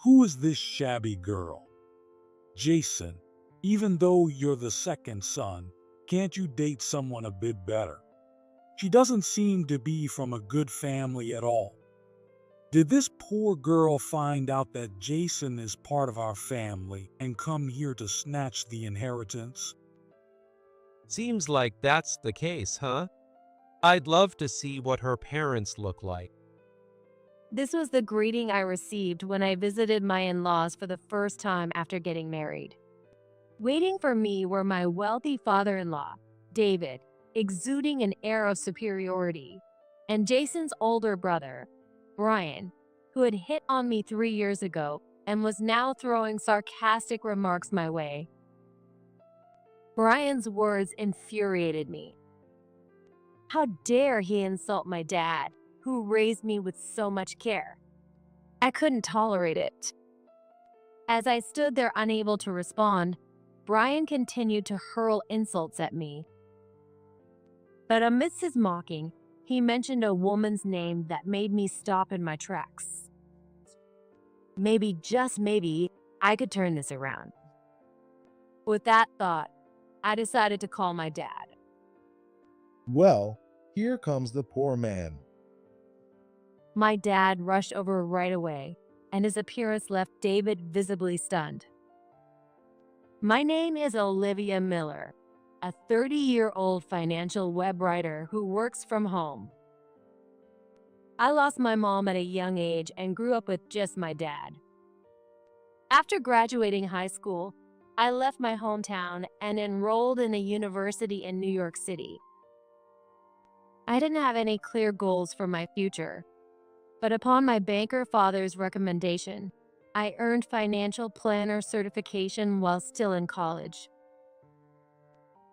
Who is this shabby girl? Jason, even though you're the second son, can't you date someone a bit better? She doesn't seem to be from a good family at all. Did this poor girl find out that Jason is part of our family and come here to snatch the inheritance? Seems like that's the case, huh? I'd love to see what her parents look like. This was the greeting I received when I visited my in-laws for the first time after getting married. Waiting for me were my wealthy father-in-law, David, exuding an air of superiority, and Jason's older brother, Brian, who had hit on me 3 years ago and was now throwing sarcastic remarks my way. Brian's words infuriated me. How dare he insult my dad, who raised me with so much care? I couldn't tolerate it. As I stood there unable to respond, Brian continued to hurl insults at me. But amidst his mocking, he mentioned a woman's name that made me stop in my tracks. Maybe, just maybe, I could turn this around. With that thought, I decided to call my dad. Well, here comes the poor man. My dad rushed over right away, and his appearance left David visibly stunned. My name is Olivia Miller, a 30-year-old financial web writer who works from home. I lost my mom at a young age and grew up with just my dad. After graduating high school, I left my hometown and enrolled in a university in New York City. I didn't have any clear goals for my future, but upon my banker father's recommendation, I earned financial planner certification while still in college.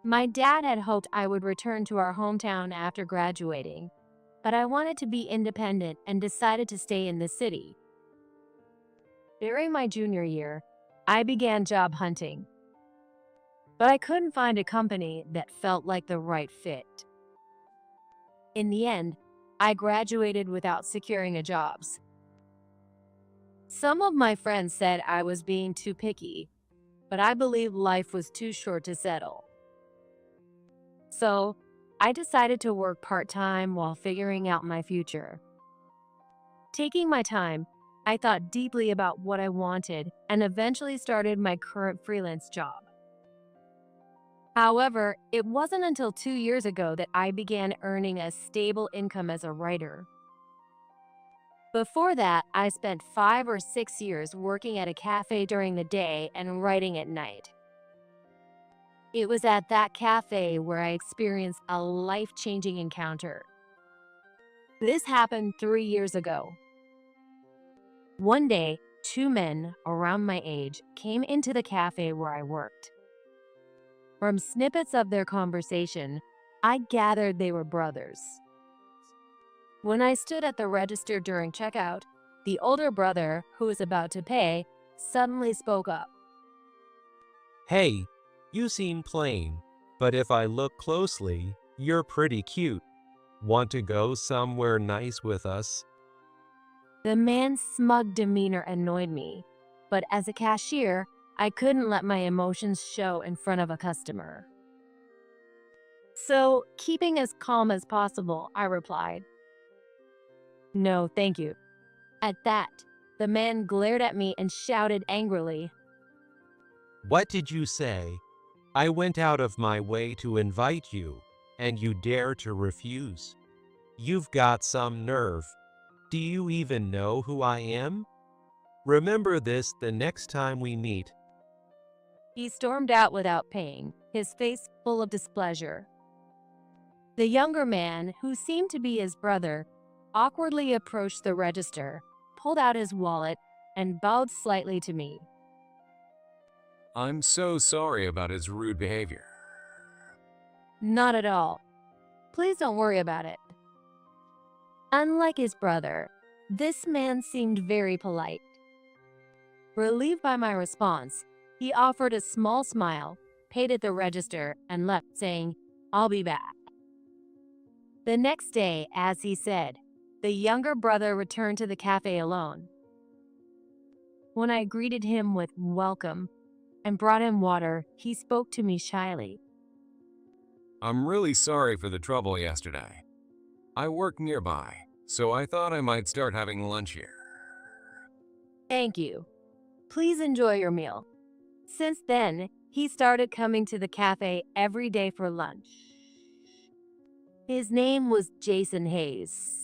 My dad had hoped I would return to our hometown after graduating, but I wanted to be independent and decided to stay in the city. During my junior year, I began job hunting, but I couldn't find a company that felt like the right fit. In the end, I graduated without securing a job. Some of my friends said I was being too picky, but I believed life was too short to settle. So, I decided to work part-time while figuring out my future. Taking my time, I thought deeply about what I wanted and eventually started my current freelance job. However, it wasn't until 2 years ago that I began earning a stable income as a writer. Before that, I spent 5 or 6 years working at a cafe during the day and writing at night. It was at that cafe where I experienced a life-changing encounter. This happened 3 years ago. One day, 2 men around my age came into the cafe where I worked. From snippets of their conversation, I gathered they were brothers. When I stood at the register during checkout, the older brother, who was about to pay, suddenly spoke up. Hey, you seem plain, but if I look closely, you're pretty cute. Want to go somewhere nice with us? The man's smug demeanor annoyed me, but as a cashier, I couldn't let my emotions show in front of a customer. So, keeping as calm as possible, I replied, "No, thank you." At that, the man glared at me and shouted angrily, What did you say? I went out of my way to invite you, and you dare to refuse. You've got some nerve. Do you even know who I am? Remember this the next time we meet. He stormed out without paying, his face full of displeasure. The younger man, who seemed to be his brother, awkwardly approached the register, pulled out his wallet, and bowed slightly to me. I'm so sorry about his rude behavior. Not at all. Please don't worry about it. Unlike his brother, this man seemed very polite. Relieved by my response, he offered a small smile, paid at the register, and left, saying, "I'll be back." The next day, as he said, the younger brother returned to the cafe alone. When I greeted him with welcome and brought him water, he spoke to me shyly. I'm really sorry for the trouble yesterday. I work nearby, so I thought I might start having lunch here. Thank you. Please enjoy your meal. Since then, he started coming to the cafe every day for lunch. His name was Jason Hayes.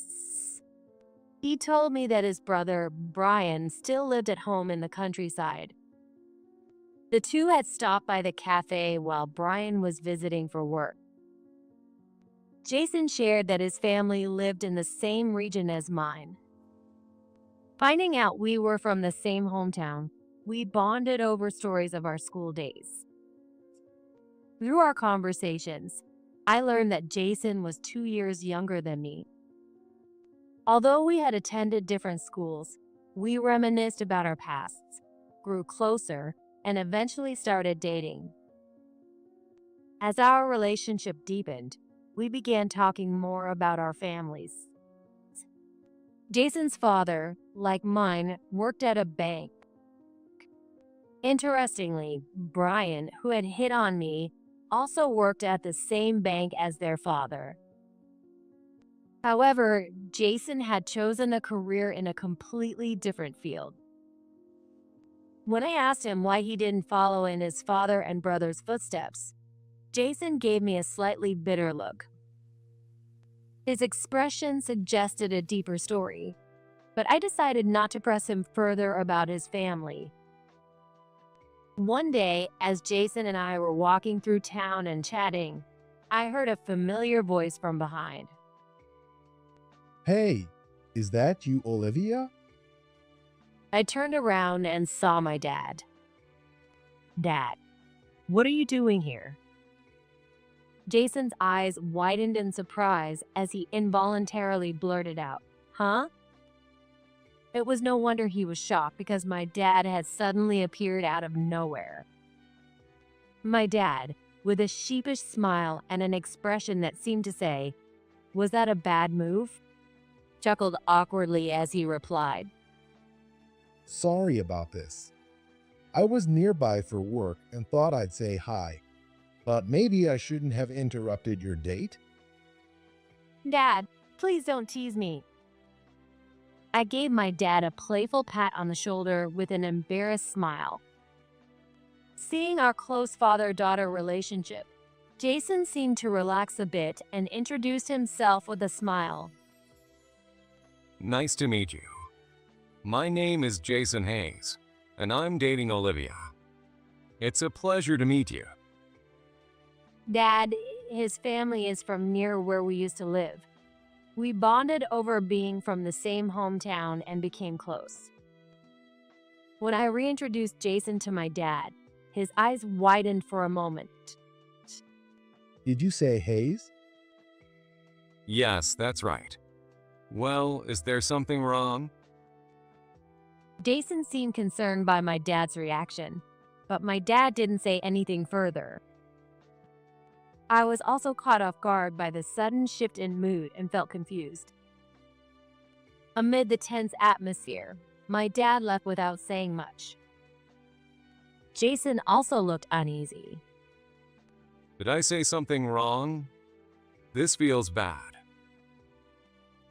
He told me that his brother, Brian, still lived at home in the countryside. The two had stopped by the cafe while Brian was visiting for work. Jason shared that his family lived in the same region as mine. Finding out we were from the same hometown, we bonded over stories of our school days. Through our conversations, I learned that Jason was 2 years younger than me. Although we had attended different schools, we reminisced about our pasts, grew closer, and eventually started dating. As our relationship deepened, we began talking more about our families. Jason's father, like mine, worked at a bank. Interestingly, Brian, who had hit on me, also worked at the same bank as their father. However, Jason had chosen a career in a completely different field. When I asked him why he didn't follow in his father and brother's footsteps, Jason gave me a slightly bitter look. His expression suggested a deeper story, but I decided not to press him further about his family. One day, as Jason and I were walking through town and chatting, I heard a familiar voice from behind. Hey, is that you, Olivia? I turned around and saw my dad. Dad, what are you doing here? Jason's eyes widened in surprise as he involuntarily blurted out, "Huh?" It was no wonder he was shocked because my dad had suddenly appeared out of nowhere. My dad, with a sheepish smile and an expression that seemed to say, "Was that a bad move?" chuckled awkwardly as he replied, Sorry about this. I was nearby for work and thought I'd say hi, but maybe I shouldn't have interrupted your date. "Dad, please don't tease me." I gave my dad a playful pat on the shoulder with an embarrassed smile. Seeing our close father-daughter relationship, Jason seemed to relax a bit and introduced himself with a smile. Nice to meet you. My name is Jason Hayes, and I'm dating Olivia. It's a pleasure to meet you. Dad, his family is from near where we used to live. We bonded over being from the same hometown and became close. When I reintroduced Jason to my dad, his eyes widened for a moment. Did you say Hayes? Yes, that's right. Well, is there something wrong? Jason seemed concerned by my dad's reaction, but my dad didn't say anything further. I was also caught off guard by the sudden shift in mood and felt confused. Amid the tense atmosphere, my dad left without saying much. Jason also looked uneasy. Did I say something wrong? This feels bad.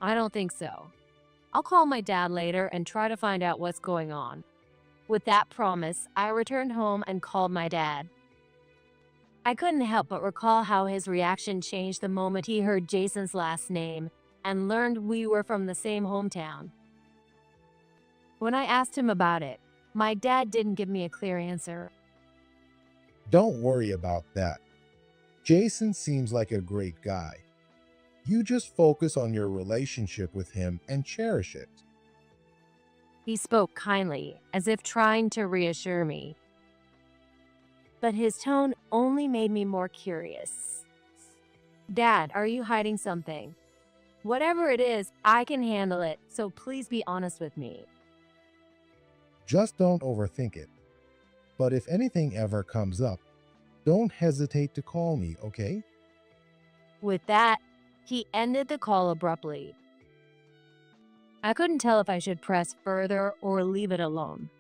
I don't think so. I'll call my dad later and try to find out what's going on. With that promise, I returned home and called my dad. I couldn't help but recall how his reaction changed the moment he heard Jason's last name and learned we were from the same hometown. When I asked him about it, my dad didn't give me a clear answer. Don't worry about that. Jason seems like a great guy. You just focus on your relationship with him and cherish it. He spoke kindly, as if trying to reassure me. But his tone only made me more curious. Dad, are you hiding something? Whatever it is, I can handle it, so please be honest with me. Just don't overthink it. But if anything ever comes up, don't hesitate to call me, okay? With that, he ended the call abruptly. I couldn't tell if I should press further or leave it alone.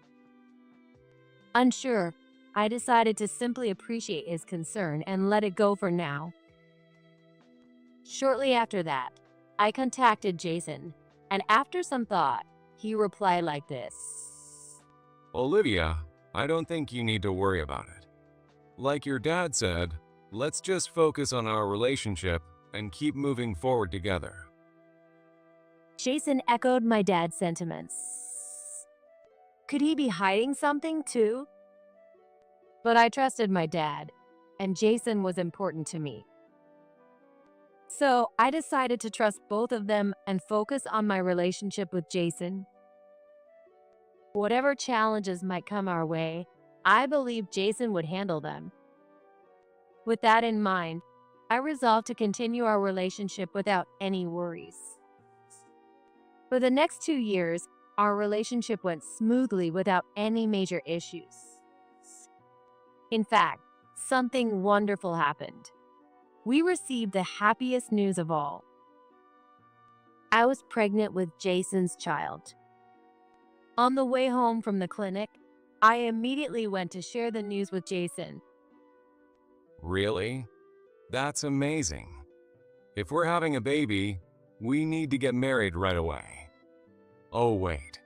Unsure, I decided to simply appreciate his concern and let it go for now. Shortly after that, I contacted Jason, and after some thought, he replied like this. Olivia, I don't think you need to worry about it. Like your dad said, let's just focus on our relationship and keep moving forward together. Jason echoed my dad's sentiments. Could he be hiding something too? But I trusted my dad, and Jason was important to me. So I decided to trust both of them and focus on my relationship with Jason. Whatever challenges might come our way, I believed Jason would handle them. With that in mind, I resolved to continue our relationship without any worries. For the next 2 years, our relationship went smoothly without any major issues. In fact, something wonderful happened. We received the happiest news of all. I was pregnant with Jason's child. On the way home from the clinic, I immediately went to share the news with Jason. Really? That's amazing. If we're having a baby, we need to get married right away. Oh wait,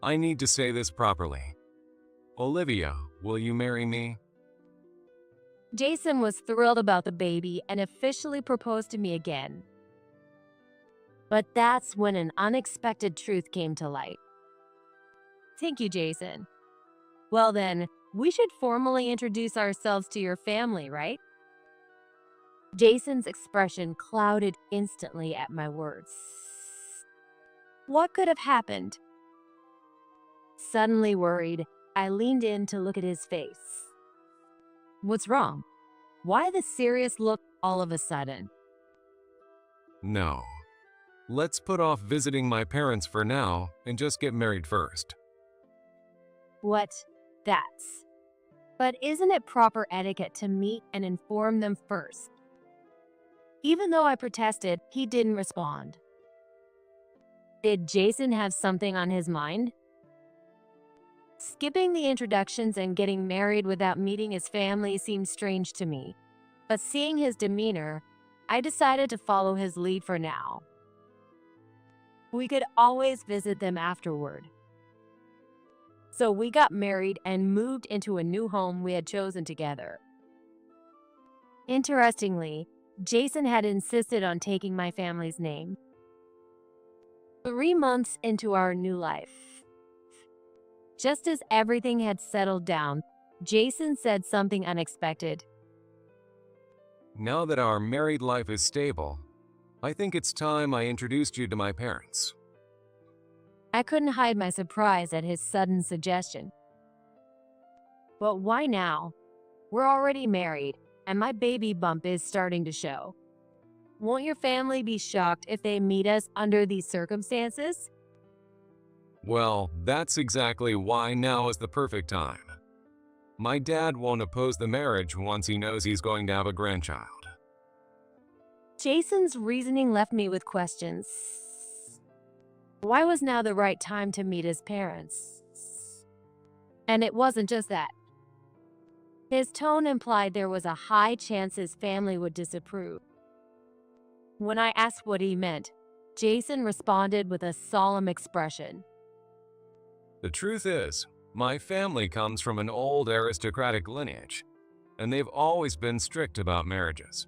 I need to say this properly. Olivia, will you marry me? Jason was thrilled about the baby and officially proposed to me again. But that's when an unexpected truth came to light. Thank you, Jason. Well then, we should formally introduce ourselves to your family, right? Jason's expression clouded instantly at my words. What could have happened? Suddenly worried, I leaned in to look at his face. What's wrong? Why the serious look all of a sudden? No. Let's put off visiting my parents for now and just get married first. What? That's. But isn't it proper etiquette to meet and inform them first? Even though I protested, he didn't respond. Did Jason have something on his mind? Skipping the introductions and getting married without meeting his family seemed strange to me, but seeing his demeanor, I decided to follow his lead for now. We could always visit them afterward. So we got married and moved into a new home we had chosen together. Interestingly, Jason had insisted on taking my family's name. 3 months into our new life, just as everything had settled down, Jason said something unexpected. Now that our married life is stable, I think it's time I introduced you to my parents. I couldn't hide my surprise at his sudden suggestion. But why now? We're already married, and my baby bump is starting to show. Won't your family be shocked if they meet us under these circumstances? Well, that's exactly why now is the perfect time. My dad won't oppose the marriage once he knows he's going to have a grandchild. Jason's reasoning left me with questions. Why was now the right time to meet his parents? And it wasn't just that. His tone implied there was a high chance his family would disapprove. When I asked what he meant, Jason responded with a solemn expression. The truth is, my family comes from an old aristocratic lineage, and they've always been strict about marriages.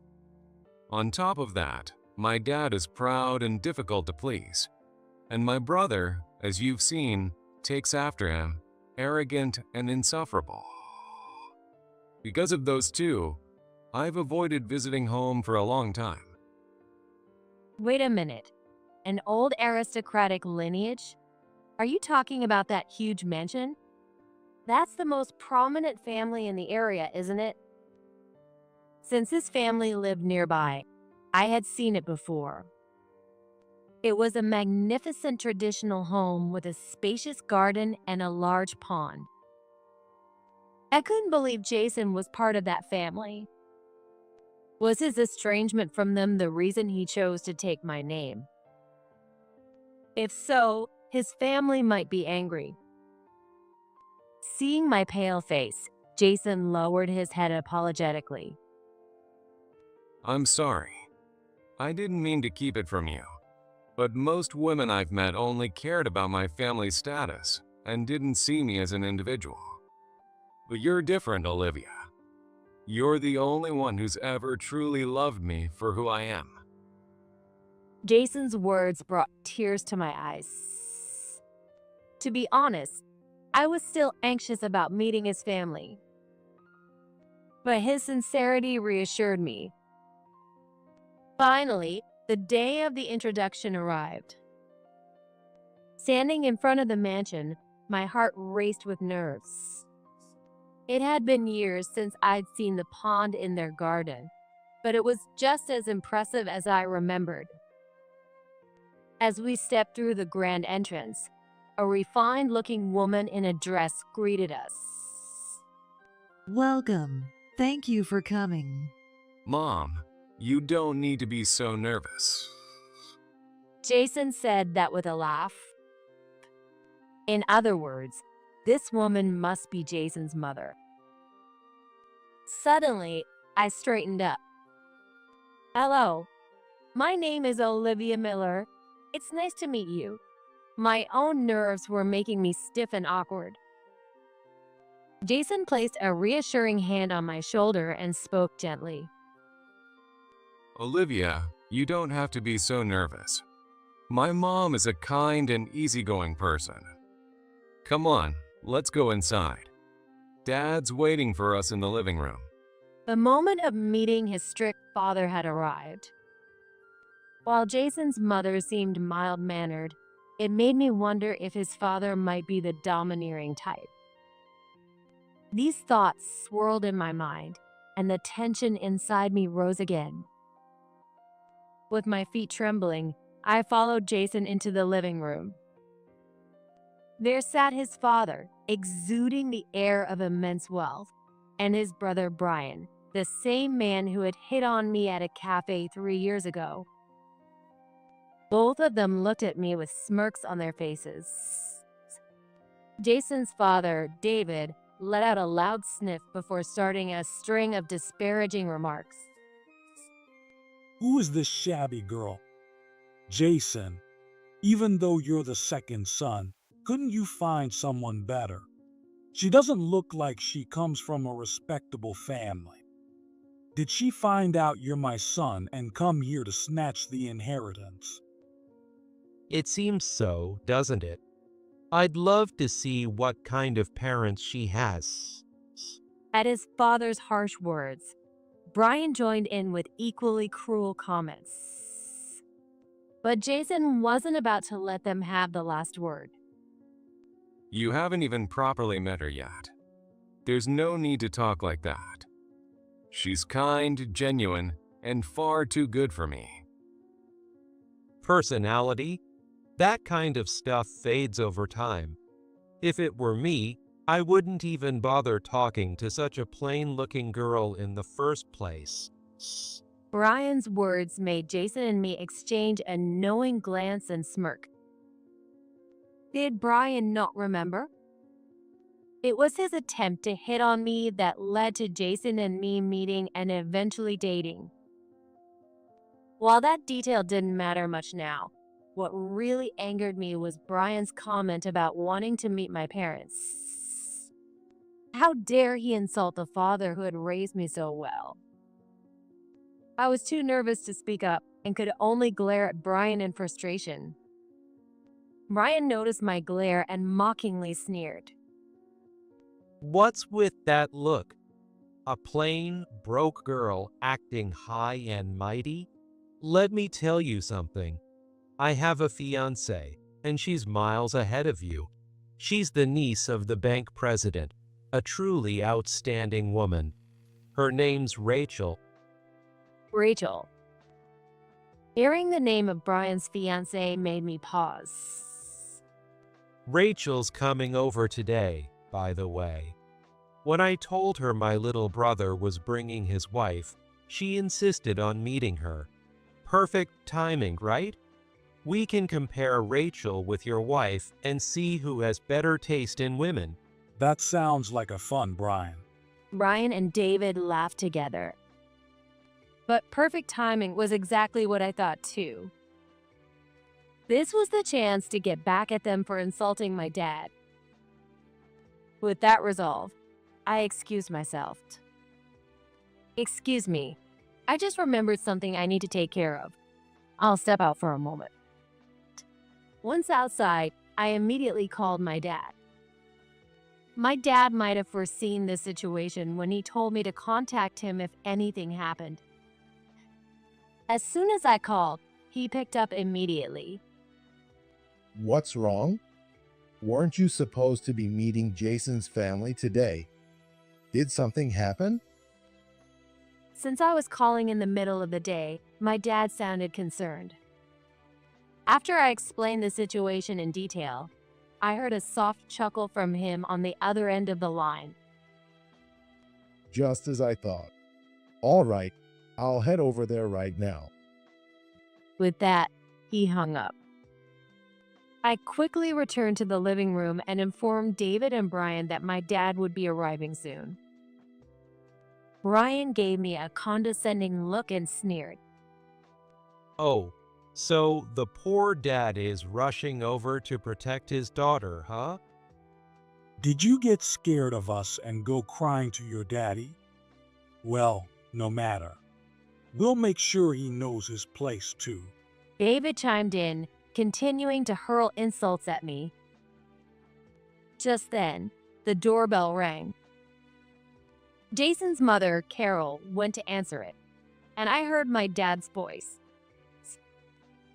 On top of that, my dad is proud and difficult to please, and my brother, as you've seen, takes after him, arrogant and insufferable. Because of those two, I've avoided visiting home for a long time. Wait a minute. An old aristocratic lineage? Are you talking about that huge mansion? That's the most prominent family in the area, isn't it? Since his family lived nearby, I had seen it before. It was a magnificent traditional home with a spacious garden and a large pond. I couldn't believe Jason was part of that family. Was his estrangement from them the reason he chose to take my name? If so, his family might be angry. Seeing my pale face, Jason lowered his head apologetically. I'm sorry. I didn't mean to keep it from you. But most women I've met only cared about my family status and didn't see me as an individual. But you're different, Olivia. You're the only one who's ever truly loved me for who I am. Jason's words brought tears to my eyes. To be honest, I was still anxious about meeting his family. But his sincerity reassured me. Finally, the day of the introduction arrived. Standing in front of the mansion, my heart raced with nerves. It had been years since I'd seen the pond in their garden, but it was just as impressive as I remembered. As we stepped through the grand entrance, a refined-looking woman in a dress greeted us. Welcome. Thank you for coming. Mom, you don't need to be so nervous. Jason said that with a laugh. In other words, this woman must be Jason's mother. Suddenly, I straightened up. Hello, my name is Olivia Miller. It's nice to meet you. My own nerves were making me stiff and awkward. Jason placed a reassuring hand on my shoulder and spoke gently. Olivia, you don't have to be so nervous. My mom is a kind and easygoing person. Come on, let's go inside. Dad's waiting for us in the living room. The moment of meeting his strict father had arrived. While Jason's mother seemed mild-mannered, it made me wonder if his father might be the domineering type. These thoughts swirled in my mind, and the tension inside me rose again. With my feet trembling, I followed Jason into the living room. There sat his father, exuding the air of immense wealth, and his brother Brian, the same man who had hit on me at a cafe 3 years ago. Both of them looked at me with smirks on their faces. Jason's father, David, let out a loud sniff before starting a string of disparaging remarks. Who is this shabby girl? Jason, even though you're the second son, couldn't you find someone better? She doesn't look like she comes from a respectable family. Did she find out you're my son and come here to snatch the inheritance? It seems so, doesn't it? I'd love to see what kind of parents she has. At his father's harsh words, Brian joined in with equally cruel comments. But Jason wasn't about to let them have the last word. You haven't even properly met her yet. There's no need to talk like that. She's kind, genuine, and far too good for me. Personality? That kind of stuff fades over time. If it were me, I wouldn't even bother talking to such a plain-looking girl in the first place. Brian's words made Jason and me exchange a knowing glance and smirk. Did Brian not remember? It was his attempt to hit on me that led to Jason and me meeting and eventually dating. While that detail didn't matter much now, what really angered me was Brian's comment about wanting to meet my parents. How dare he insult the father who had raised me so well? I was too nervous to speak up and could only glare at Brian in frustration. Brian noticed my glare and mockingly sneered. What's with that look? A plain, broke girl acting high and mighty? Let me tell you something. I have a fiancée, and she's miles ahead of you. She's the niece of the bank president, a truly outstanding woman. Her name's Rachel. Rachel. Hearing the name of Brian's fiancée made me pause. Rachel's coming over today, by the way. When I told her my little brother was bringing his wife, she insisted on meeting her. Perfect timing, right? We can compare Rachel with your wife and see who has better taste in women. That sounds like a fun, Brian. Brian and David laughed together. But perfect timing was exactly what I thought too. This was the chance to get back at them for insulting my dad. With that resolve, I excused myself. Excuse me, I just remembered something I need to take care of. I'll step out for a moment. Once outside, I immediately called my dad. My dad might have foreseen this situation when he told me to contact him if anything happened. As soon as I called, he picked up immediately. What's wrong? Weren't you supposed to be meeting Jason's family today? Did something happen? Since I was calling in the middle of the day, my dad sounded concerned. After I explained the situation in detail, I heard a soft chuckle from him on the other end of the line. Just as I thought. All right, I'll head over there right now. With that, he hung up. I quickly returned to the living room and informed David and Brian that my dad would be arriving soon. Brian gave me a condescending look and sneered. Oh, so the poor dad is rushing over to protect his daughter, huh? Did you get scared of us and go crying to your daddy? Well, no matter. We'll make sure he knows his place too. David chimed in, continuing to hurl insults at me. Just then, the doorbell rang. Jason's mother, Carol, went to answer it, and I heard my dad's voice.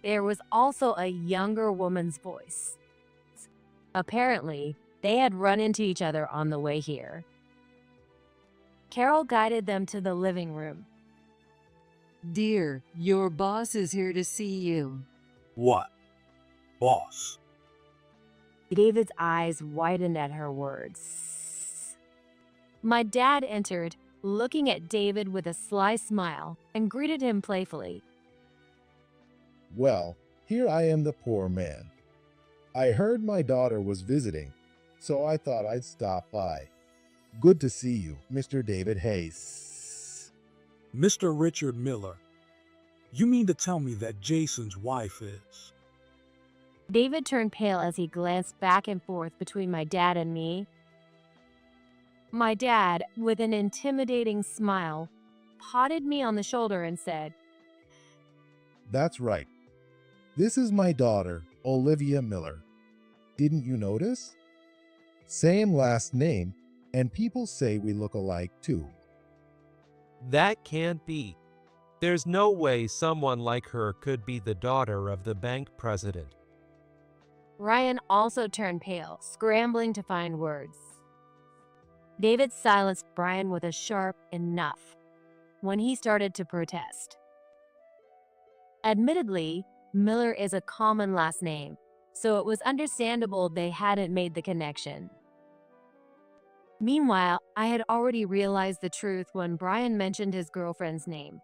There was also a younger woman's voice. Apparently, they had run into each other on the way here. Carol guided them to the living room. Dear, your boss is here to see you. What? Boss? David's eyes widened at her words. My dad entered, looking at David with a sly smile, and greeted him playfully. Well, here I am, the poor man. I heard my daughter was visiting, so I thought I'd stop by. Good to see you, Mr. David Hayes. Mr. Richard Miller, you mean to tell me that Jason's wife is? David turned pale as he glanced back and forth between my dad and me. My dad, with an intimidating smile, patted me on the shoulder and said, That's right. This is my daughter, Olivia Miller. Didn't you notice? Same last name, and people say we look alike too. That can't be. There's no way someone like her could be the daughter of the bank president. Ryan also turned pale, scrambling to find words. David silenced Brian with a sharp enough when he started to protest. Admittedly, Miller is a common last name, so it was understandable they hadn't made the connection. Meanwhile, I had already realized the truth when Brian mentioned his girlfriend's name.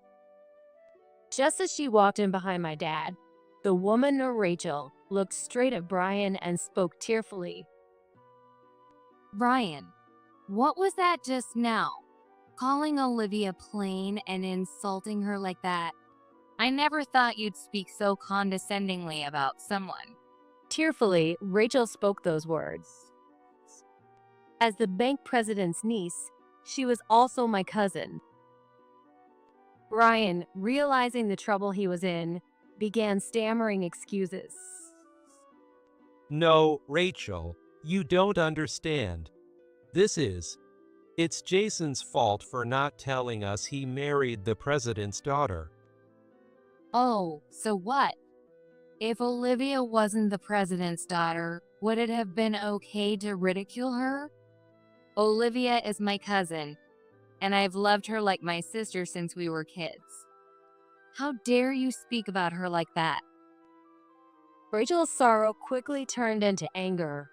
Just as she walked in behind my dad, the woman, Rachel, looked straight at Brian and spoke tearfully. Brian, what was that just now? Calling Olivia plain and insulting her like that? I never thought you'd speak so condescendingly about someone. Tearfully, Rachel spoke those words. As the bank president's niece, she was also my cousin. Brian, realizing the trouble he was in, began stammering excuses. No, Rachel, you don't understand. It's Jason's fault for not telling us he married the president's daughter. Oh, so what? If Olivia wasn't the president's daughter, would it have been okay to ridicule her? Olivia is my cousin, and I've loved her like my sister since we were kids. How dare you speak about her like that? Rachel's sorrow quickly turned into anger.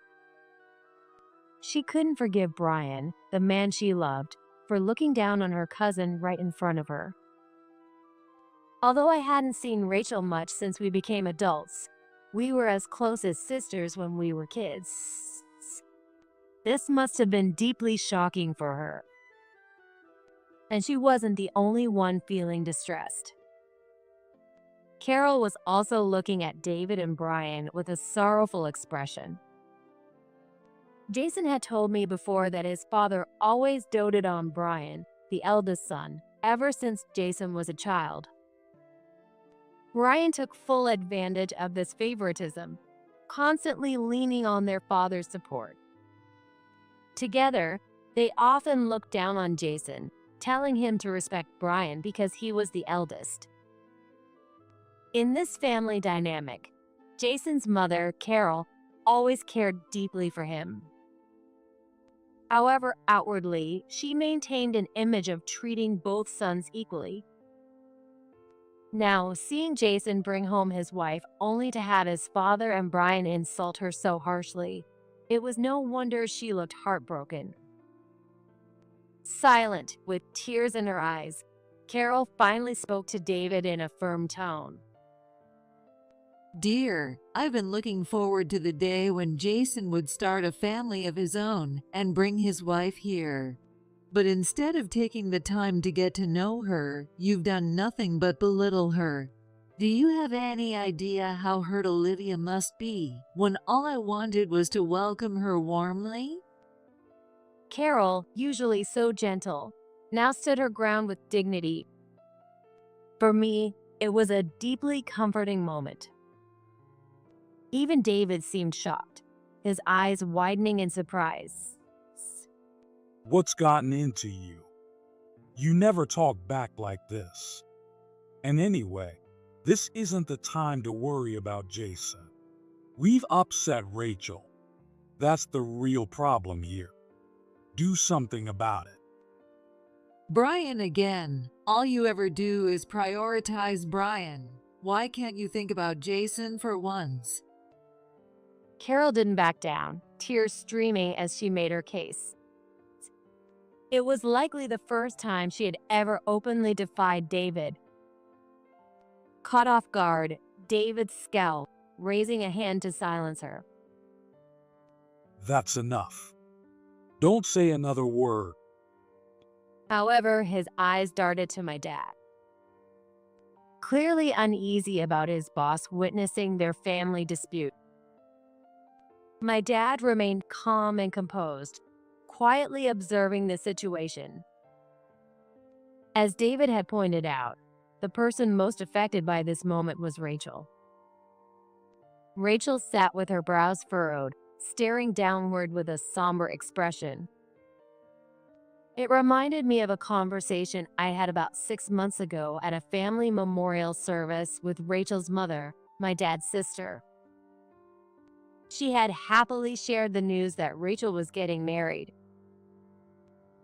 She couldn't forgive Brian, the man she loved, for looking down on her cousin right in front of her. Although I hadn't seen Rachel much since we became adults, we were as close as sisters when we were kids. This must have been deeply shocking for her. And she wasn't the only one feeling distressed. Carol was also looking at David and Brian with a sorrowful expression. Jason had told me before that his father always doted on Brian, the eldest son, ever since Jason was a child. Brian took full advantage of this favoritism, constantly leaning on their father's support. Together, they often looked down on Jason, telling him to respect Brian because he was the eldest. In this family dynamic, Jason's mother, Carol, always cared deeply for him. However, outwardly, she maintained an image of treating both sons equally. Now, seeing Jason bring home his wife only to have his father and Brian insult her so harshly, it was no wonder she looked heartbroken. Silent, with tears in her eyes, Carol finally spoke to David in a firm tone. Dear, I've been looking forward to the day when Jason would start a family of his own and bring his wife here. But instead of taking the time to get to know her, you've done nothing but belittle her. Do you have any idea how hurt Olivia must be when all I wanted was to welcome her warmly? Carol, usually so gentle, now stood her ground with dignity. For me, it was a deeply comforting moment. Even David seemed shocked, his eyes widening in surprise. What's gotten into you? You never talk back like this. And anyway, this isn't the time to worry about Jason. We've upset Rachel. That's the real problem here. Do something about it. Brian again. All you ever do is prioritize Brian. Why can't you think about Jason for once? Carol didn't back down, tears streaming as she made her case. It was likely the first time she had ever openly defied David. Caught off guard, David scowled, raising a hand to silence her. That's enough. Don't say another word. However, his eyes darted to my dad. Clearly uneasy about his boss witnessing their family dispute. My dad remained calm and composed, quietly observing the situation. As David had pointed out, the person most affected by this moment was Rachel. Rachel sat with her brows furrowed, staring downward with a somber expression. It reminded me of a conversation I had about 6 months ago at a family memorial service with Rachel's mother, my dad's sister. She had happily shared the news that Rachel was getting married.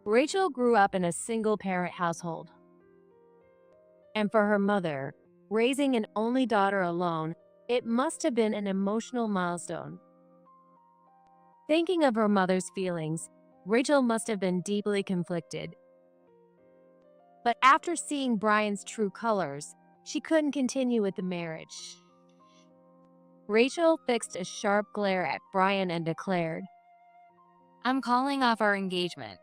Rachel grew up in a single-parent household. And for her mother, raising an only daughter alone, it must have been an emotional milestone. Thinking of her mother's feelings, Rachel must have been deeply conflicted. But after seeing Brian's true colors, she couldn't continue with the marriage. Rachel fixed a sharp glare at Brian and declared, I'm calling off our engagement.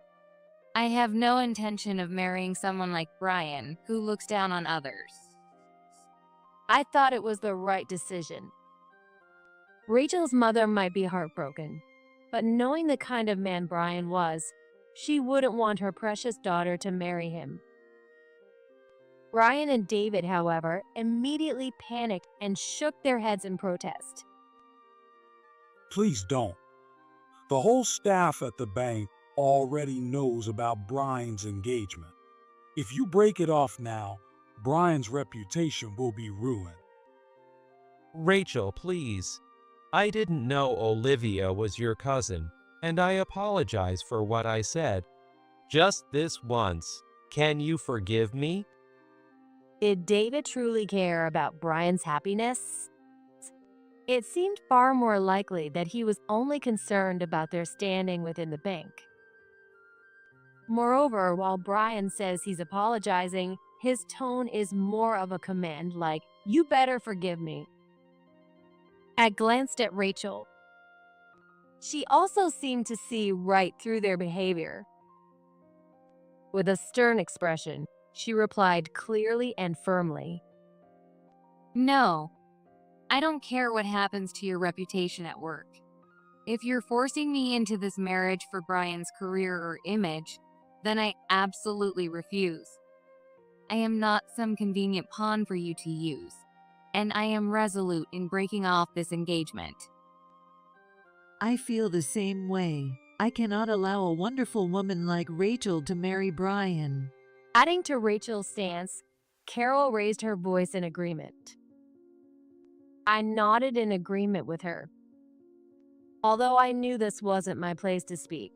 I have no intention of marrying someone like Brian, who looks down on others. I thought it was the right decision. Rachel's mother might be heartbroken, but knowing the kind of man Brian was, she wouldn't want her precious daughter to marry him. Brian and David, however, immediately panicked and shook their heads in protest. Please don't. The whole staff at the bank already knows about Brian's engagement. If you break it off now, Brian's reputation will be ruined. Rachel, please. I didn't know Olivia was your cousin, and I apologize for what I said. Just this once. Can you forgive me? Did David truly care about Brian's happiness? It seemed far more likely that he was only concerned about their standing within the bank. Moreover, while Brian says he's apologizing, his tone is more of a command like, "You better forgive me." I glanced at Rachel. She also seemed to see right through their behavior. With a stern expression, she replied clearly and firmly. No, I don't care what happens to your reputation at work. If you're forcing me into this marriage for Brian's career or image, then I absolutely refuse. I am not some convenient pawn for you to use, and I am resolute in breaking off this engagement. I feel the same way. I cannot allow a wonderful woman like Rachel to marry Brian. Adding to Rachel's stance, Carol raised her voice in agreement. I nodded in agreement with her, although I knew this wasn't my place to speak.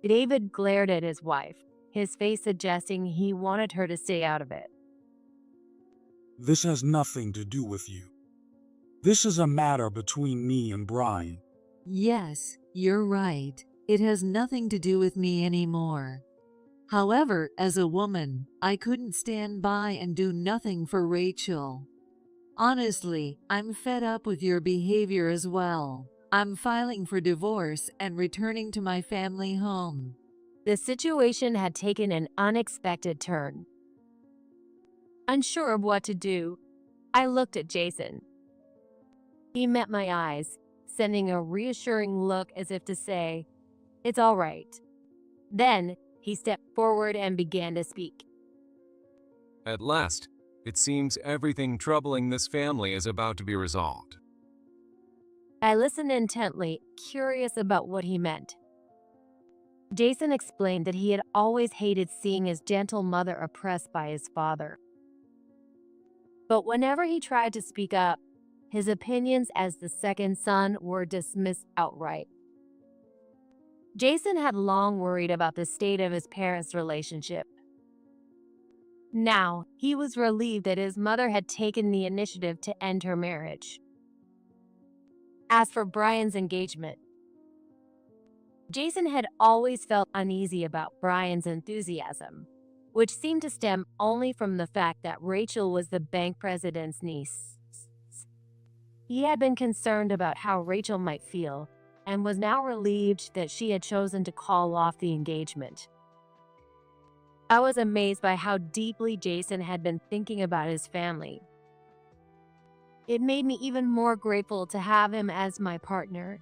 David glared at his wife, his face suggesting he wanted her to stay out of it. This has nothing to do with you. This is a matter between me and Brian. Yes, you're right. It has nothing to do with me anymore. However, as a woman, I couldn't stand by and do nothing for Rachel. Honestly, I'm fed up with your behavior as well. I'm filing for divorce and returning to my family home. The situation had taken an unexpected turn. Unsure of what to do, I looked at Jason. He met my eyes, sending a reassuring look as if to say, "It's all right." Then, he stepped forward and began to speak. At last, it seems everything troubling this family is about to be resolved. I listened intently, curious about what he meant. Jason explained that he had always hated seeing his gentle mother oppressed by his father. But whenever he tried to speak up, his opinions as the second son were dismissed outright. Jason had long worried about the state of his parents' relationship. Now, he was relieved that his mother had taken the initiative to end her marriage. As for Brian's engagement, Jason had always felt uneasy about Brian's enthusiasm, which seemed to stem only from the fact that Rachel was the bank president's niece. He had been concerned about how Rachel might feel and was now relieved that she had chosen to call off the engagement. I was amazed by how deeply Jason had been thinking about his family. It made me even more grateful to have him as my partner.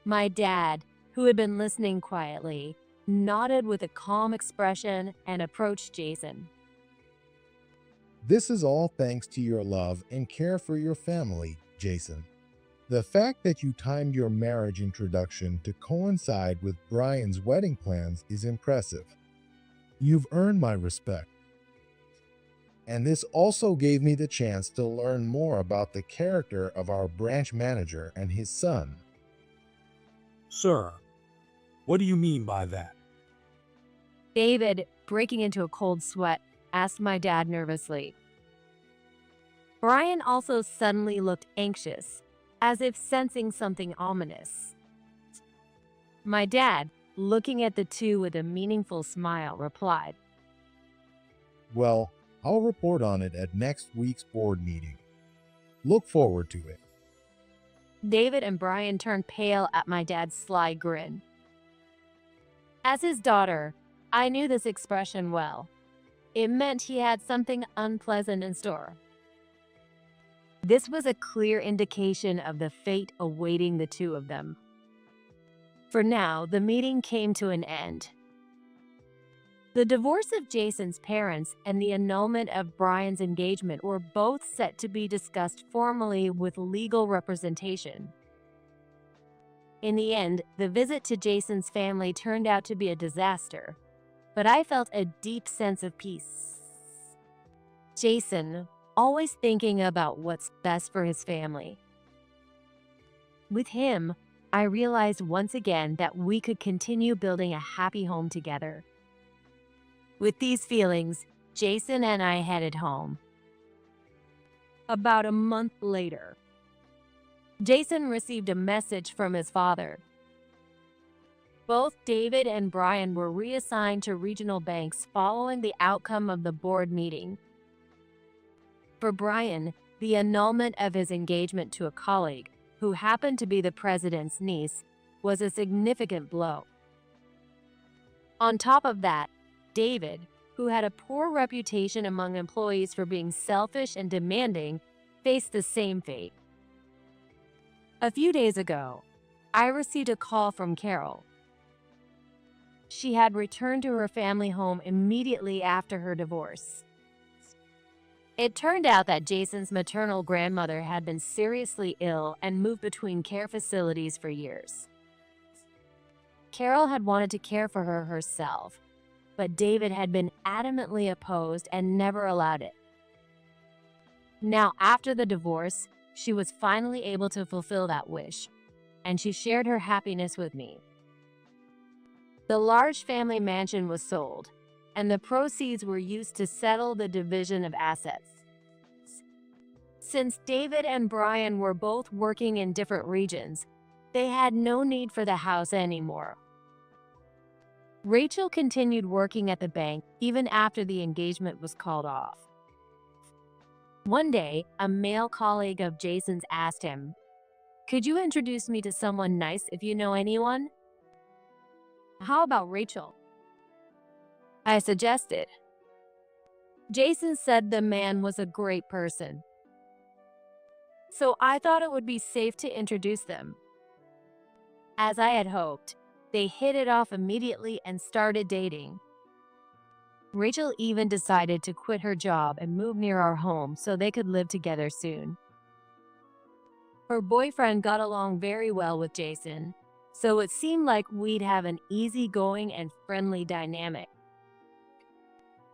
My dad, who had been listening quietly, nodded with a calm expression and approached Jason. This is all thanks to your love and care for your family, Jason. The fact that you timed your marriage introduction to coincide with Brian's wedding plans is impressive. You've earned my respect. And this also gave me the chance to learn more about the character of our branch manager and his son. Sir, what do you mean by that? David, breaking into a cold sweat, asked my dad nervously. Brian also suddenly looked anxious, as if sensing something ominous. My dad, looking at the two with a meaningful smile, replied, Well, I'll report on it at next week's board meeting. Look forward to it. David and Brian turned pale at my dad's sly grin. As his daughter, I knew this expression well. It meant he had something unpleasant in store. This was a clear indication of the fate awaiting the two of them. For now, the meeting came to an end. The divorce of Jason's parents and the annulment of Brian's engagement were both set to be discussed formally with legal representation. In the end, the visit to Jason's family turned out to be a disaster, but I felt a deep sense of peace. Jason, always thinking about what's best for his family. With him, I realized once again that we could continue building a happy home together. With these feelings, Jason and I headed home. About a month later, Jason received a message from his father. Both David and Brian were reassigned to regional banks following the outcome of the board meeting. For Brian, the annulment of his engagement to a colleague who happened to be the president's niece, was a significant blow. On top of that, David, who had a poor reputation among employees for being selfish and demanding, faced the same fate. A few days ago, I received a call from Carol. She had returned to her family home immediately after her divorce. It turned out that Jason's maternal grandmother had been seriously ill and moved between care facilities for years. Carol had wanted to care for her herself, but David had been adamantly opposed and never allowed it. Now, after the divorce, she was finally able to fulfill that wish, and she shared her happiness with me. The large family mansion was sold, and the proceeds were used to settle the division of assets. Since David and Brian were both working in different regions, they had no need for the house anymore. Rachel continued working at the bank even after the engagement was called off. One day, a male colleague of Jason's asked him, "Could you introduce me to someone nice if you know anyone?" "How about Rachel?" I suggested. Jason said the man was a great person. So I thought it would be safe to introduce them. As I had hoped, they hit it off immediately and started dating. Rachel even decided to quit her job and move near our home so they could live together soon. Her boyfriend got along very well with Jason, so it seemed like we'd have an easygoing and friendly dynamic.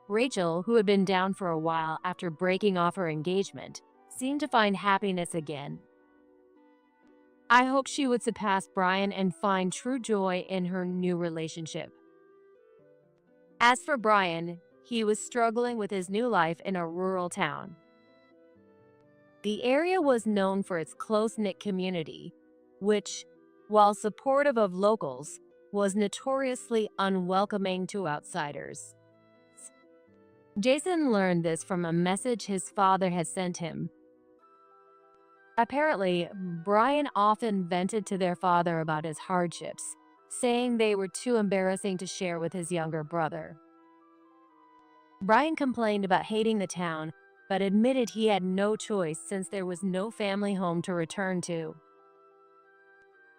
Rachel, who had been down for a while after breaking off her engagement, seemed to find happiness again. I hoped she would surpass Brian and find true joy in her new relationship. As for Brian, he was struggling with his new life in a rural town. The area was known for its close-knit community, which, while supportive of locals, was notoriously unwelcoming to outsiders. Jason learned this from a message his father had sent him. Apparently, Brian often vented to their father about his hardships, saying they were too embarrassing to share with his younger brother. Brian complained about hating the town, but admitted he had no choice since there was no family home to return to.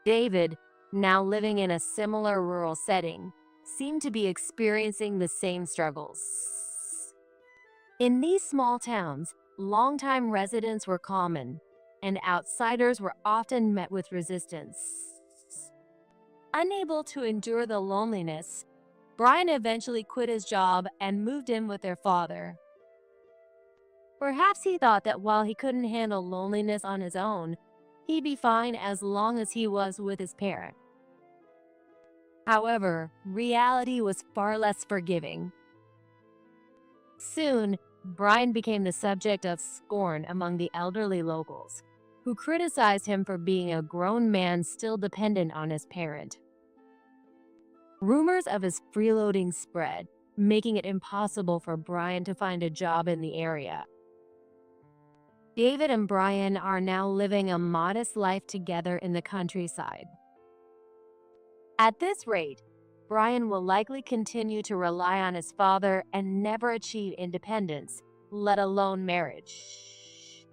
David, now living in a similar rural setting, seemed to be experiencing the same struggles. In these small towns, longtime residents were common, and outsiders were often met with resistance. Unable to endure the loneliness, Brian eventually quit his job and moved in with their father. Perhaps he thought that while he couldn't handle loneliness on his own, he'd be fine as long as he was with his parent. However, reality was far less forgiving. Soon, Brian became the subject of scorn among the elderly locals, who criticized him for being a grown man still dependent on his parent. Rumors of his freeloading spread, making it impossible for Brian to find a job in the area. David and Brian are now living a modest life together in the countryside. At this rate, Brian will likely continue to rely on his father and never achieve independence, let alone marriage.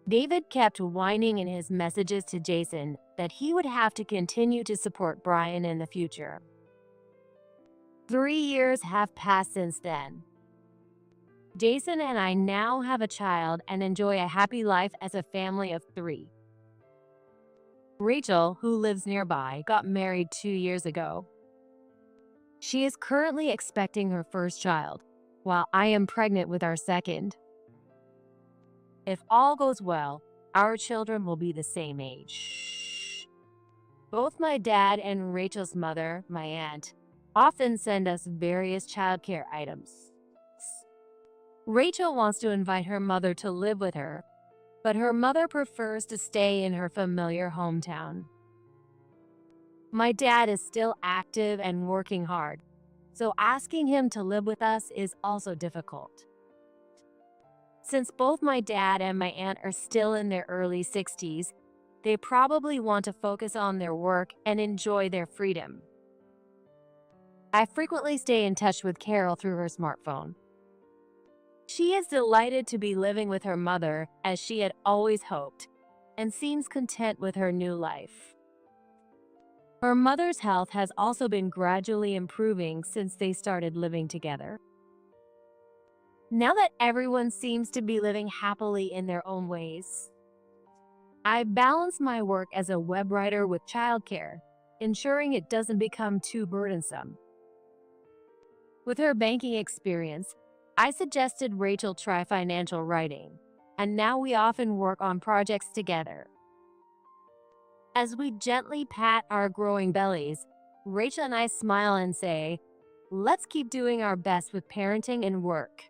David kept whining in his messages to Jason that he would have to continue to support Brian in the future. 3 years have passed since then. Jason and I now have a child and enjoy a happy life as a family of 3. Rachel, who lives nearby, got married 2 years ago. She is currently expecting her first child, while I am pregnant with our second. If all goes well, our children will be the same age. Both my dad and Rachel's mother, my aunt, often send us various childcare items. Rachel wants to invite her mother to live with her, but her mother prefers to stay in her familiar hometown. My dad is still active and working hard, so asking him to live with us is also difficult. Since both my dad and my aunt are still in their early 60s, They probably want to focus on their work and enjoy their freedom. I frequently stay in touch with Carol through her smartphone. She is delighted to be living with her mother, as she had always hoped, and seems content with her new life. Her mother's health has also been gradually improving since they started living together. Now that everyone seems to be living happily in their own ways, I balance my work as a web writer with childcare, ensuring it doesn't become too burdensome. With her banking experience, I suggested Rachel try financial writing, and now we often work on projects together. As we gently pat our growing bellies, Rachel and I smile and say, "Let's keep doing our best with parenting and work."